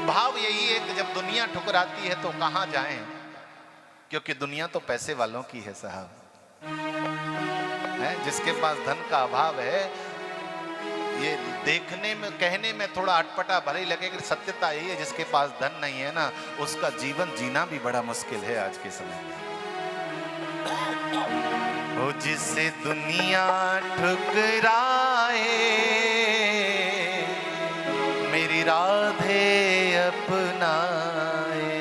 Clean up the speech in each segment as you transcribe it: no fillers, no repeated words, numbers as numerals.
भाव यही है कि जब दुनिया ठुकराती है तो कहां जाएं, क्योंकि दुनिया तो पैसे वालों की है साहब। है जिसके पास धन का अभाव है, ये देखने में कहने में थोड़ा अटपटा भले ही लगे, कि सत्यता यही है जिसके पास धन नहीं है ना, उसका जीवन जीना भी बड़ा मुश्किल है आज के समय में। ओ जिसे दुनिया ठुकराए, मेरी राधे अपनाए।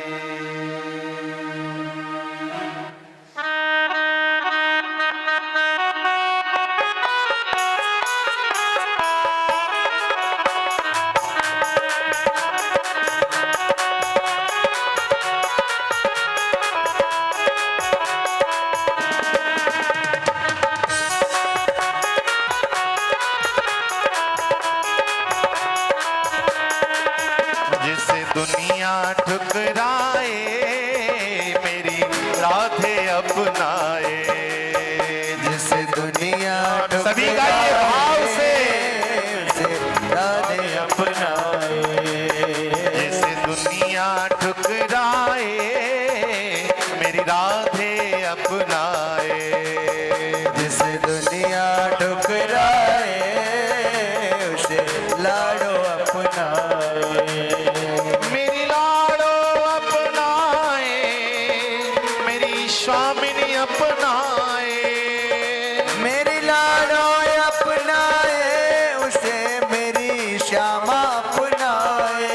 दुनिया ठुकराए, मेरी राधे अपनाए। जिसे दुनिया सभी का ये भाव से राधे अपनाए। जिसे दुनिया ठुकराए, मेरी राधे अपनाए। जिसे दुनिया ठुकराए, उसे लाडो अपनाए। स्वामिनी अपनाए, मेरी लाडो अपनाए, उसे मेरी श्यामा अपनाए।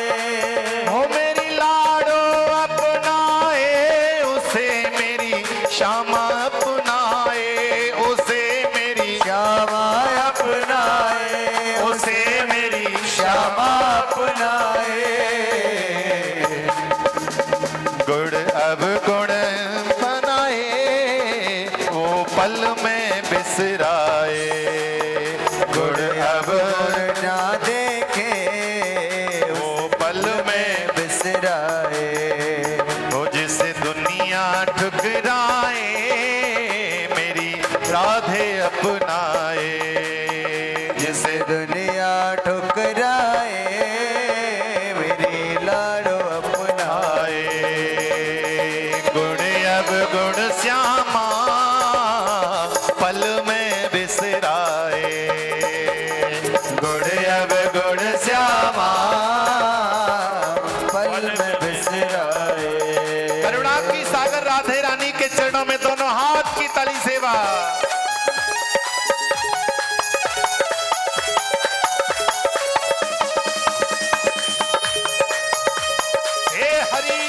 हो मेरी लाडो अपनाए, उसे मेरी श्यामा अपनाए। उसे मेरी श्यामा अपनाए, उसे मेरी श्यामा अपनाए। गुण अब गुण पल में बिसराए, गुण अब ना देखे, वो पल में बिसराए। वो जिसे दुनिया ठुकराए, मेरी राधे अपनाए। जिसे दुनिया ठुकराए, मेरी लाडो अपनाए। गुण अब गुण श्यामा पल में बिसराए। गुण अब गुण श्यामा पल में बिसराए। करुणा की सागर राधे रानी के चरणों में दोनों हाथ की ताली सेवा। हे हरि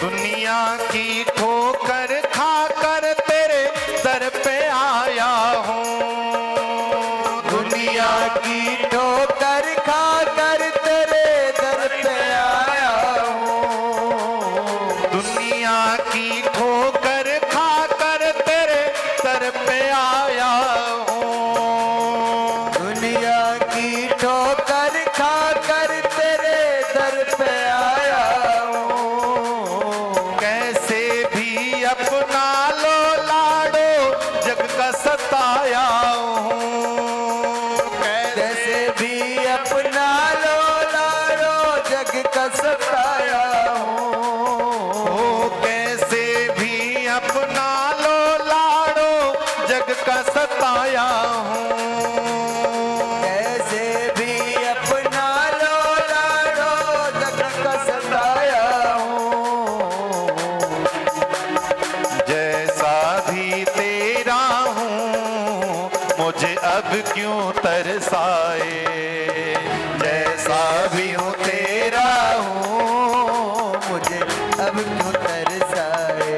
दुनिया की ठोकर खाकर तेरे दर पे आया हूँ। दुनिया की ठोकर खाकर तेरे दर पे आया हूँ। दुनिया की ठोकर खाकर तेरे दर पे आया हूँ। दुनिया की ठोकर खाकर तेरे दर पे आया हूँ। कैसे भी अपना लो लाडो, जग का सताया हूँ। कैसे भी अपना लो लाडो, जग का सताया हूँ। कैसे भी अपना लो लाडो, जग का सताया हूँ। कैसे भी अपना लो लाडो, जग का सताया हूँ। जैसा भी तेरा हूँ, मुझे अब क्यों तरसाए। जैसा भी हूँ तेरा हूँ, मुझे अब क्यों तरसाए।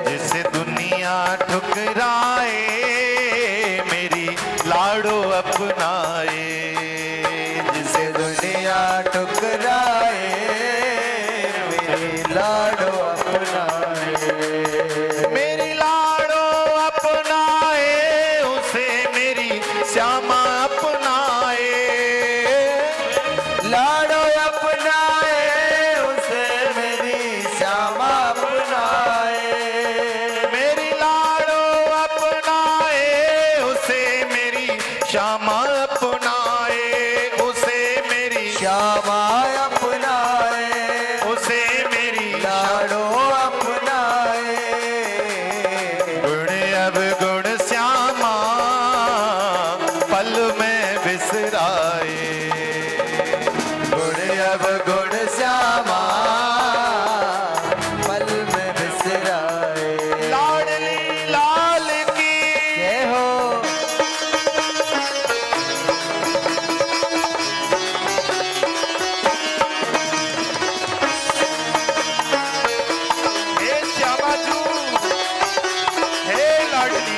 जिसे दुनिया ठुकराए, मेरी लाड़ो अपनाए, जिसे दुनिया ठुकराए मेरी लाडो अपनाए। मेरी लाड़ो अपनाए, उसे मेरी श्यामा अपनाए। लाडो अपनाए उसे मेरी श्यामा अपनाए। मेरी लाड़ो अपनाए, उसे मेरी श्यामा अपनाए। उसे मेरी श्यामा अपनाए उसे मेरी लाडो अपनाए। गुण अब गुण श्यामा पल में बिसराए। गुण अब गुण श्यामा पल में बिसराए। लाडली लाल की जय हो। हे श्यामा जू, हे लाडली।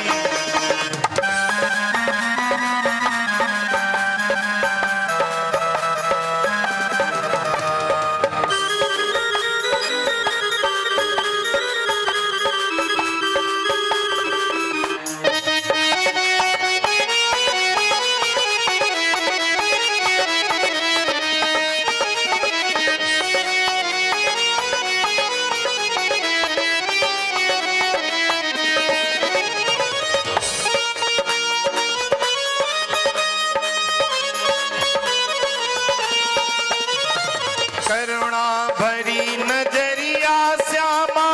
करुणा भरी नजरिया श्यामा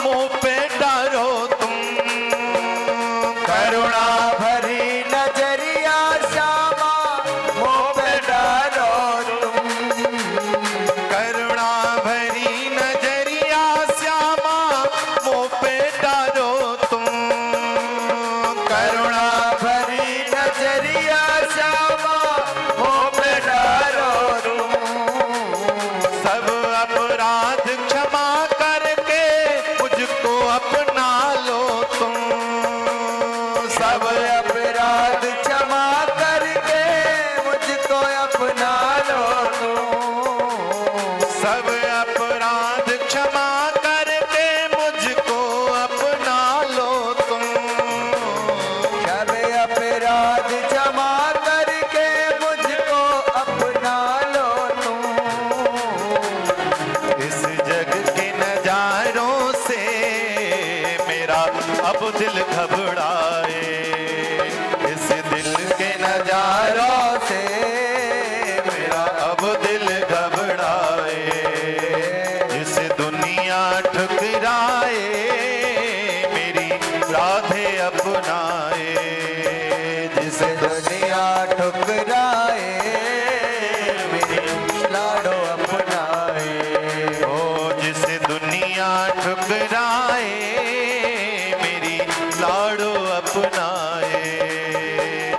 मुंह पे डारो तुम। करुणा भरी नजरिया श्यामा मुँह पे डालो तुम। करुणा भरी नजरिया श्यामा मुंह पे डारो तुम। करुणा भरी नजरिया श्यामा मुँह पे डालो तुम। सब अपराध क्षमा करके मुझको अपना लो तुम। सब अपराध क्षमा करके मुझको अपना लो तुम। सब अपराध क्षमा करके मुझको अपना लो तुम। सब अपराध क्षमा करके मुझको अपना लो तुम। इस जग के नजारों से मेरा अब दिल घबराए। इस दिल के नजारों से मेरा अब दिल घबराए। जिस दुनिया ठुकराए मेरी राधे अपनाए। जिस दुनिया ठुकराए मेरी लाडो अपनाए। ओ जिस दुनिया ठुकराए मेरी लाड़ो अपनाए।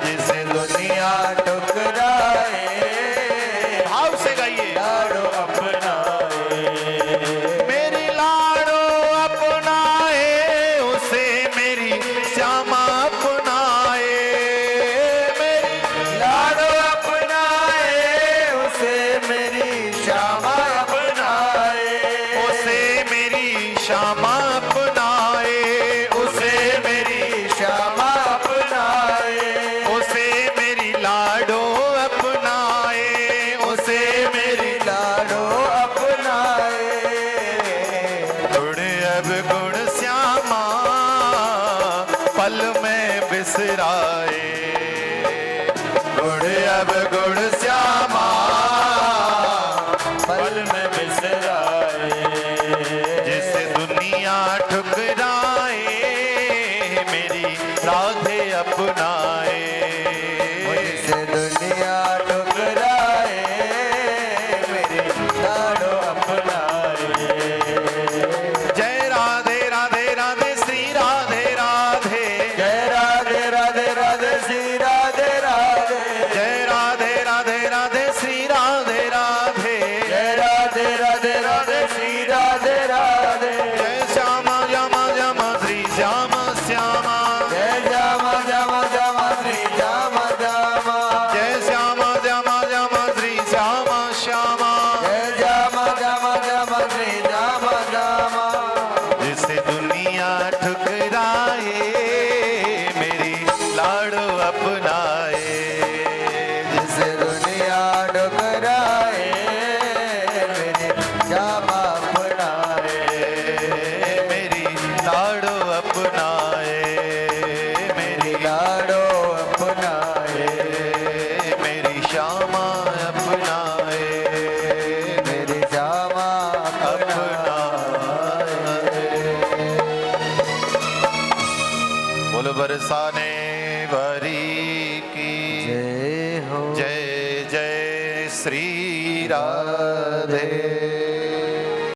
जिस दुनिया ठुकराए भाव से गाइए। लाडो अपनाए। मेरी लाड़ो अपनाए, उसे मेरी श्यामा अपनाए। मेरी लाडो अपनाए उसे मेरी श्यामा अपनाए। उसे मेरी श्यामा अपनाए। उसे मेरी श्यामा अपनाए। उसे मेरी लाडो अपनाए। उसे मेरी लाडो अपनाए। गुण अब गुण श्यामा पल में बिसराए। गुण अब गुण श्यामा पल में बिसराए। जिस दुनिया ठुकराए मेरी राधे अपनाए। मुझसे दुनिया ठुकराए मेरी लाडो अपनाए। जय राधे राधे राधे श्री राधे राधे। जय राधे राधे राधे श्री राधे राधे। जय राधे बरसाने वरी की जय हो। जय जय श्री राधे।